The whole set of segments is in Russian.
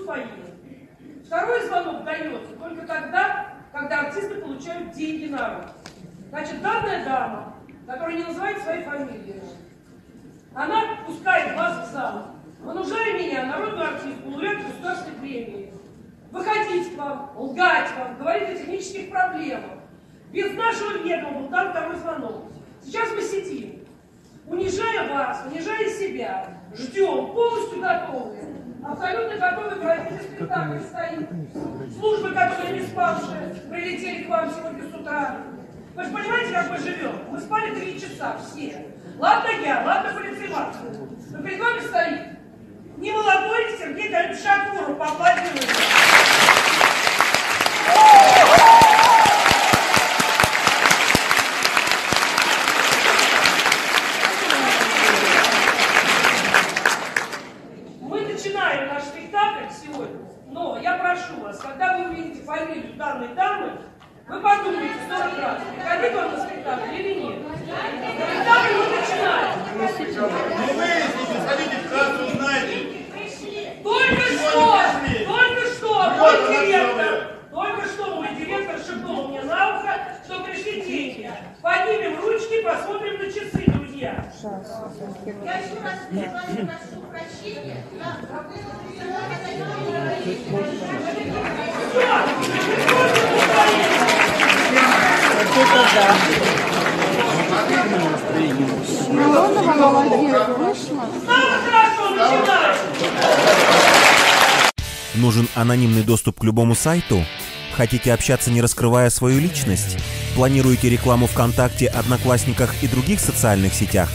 поедет. Второй звонок дается только тогда, когда артисты получают деньги на руки. Значит, данная дама, которая не называет своей фамилии, она пускает вас в зал, вынуждая меня, народную артистку, лауреат государственной премии, выходить к вам, лгать вам, говорить о технических проблемах. Без нашего ведома был дан второй звонок. Сейчас мы сидим, унижая вас, унижая себя, ждем, полностью готовы, абсолютно готовы проводить спектакль стоит. Службы, которые не спавшие, прилетели к вам сегодня с утра. Вы же понимаете, как мы живем? Мы спали 3 часа все. Ладно я, ладно полицеймат. Но перед вами стоит немолодой Сергей Гаевич Шакуров, поаплодируем. Мы начинаем наш спектакль сегодня, но я прошу вас, когда вы увидите фамилию данной дамы, вы подумайте 40 раз, приходить вам на спектакль или нет. Спектакль мы начинаем. Ну выясните, сходите в кассу, узнаете. Только что мой директор шепнул мне на ухо, что пришли деньги. Поднимем ручки, посмотрим на часы, друзья. Я еще раз прошу прощения. Нужен анонимный доступ к любому сайту? Хотите общаться, не раскрывая свою личность? Планируете рекламу ВКонтакте, Одноклассниках и других социальных сетях?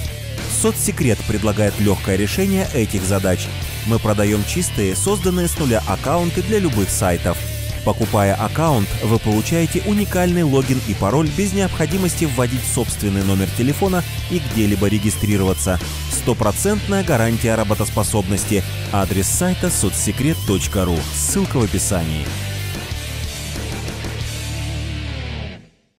Соцсекрет предлагает легкое решение этих задач. Мы продаем чистые, созданные с нуля аккаунты для любых сайтов. Покупая аккаунт, вы получаете уникальный логин и пароль без необходимости вводить собственный номер телефона и где-либо регистрироваться. Стопроцентная гарантия работоспособности. Адрес сайта соцсекрет.ру. Ссылка в описании.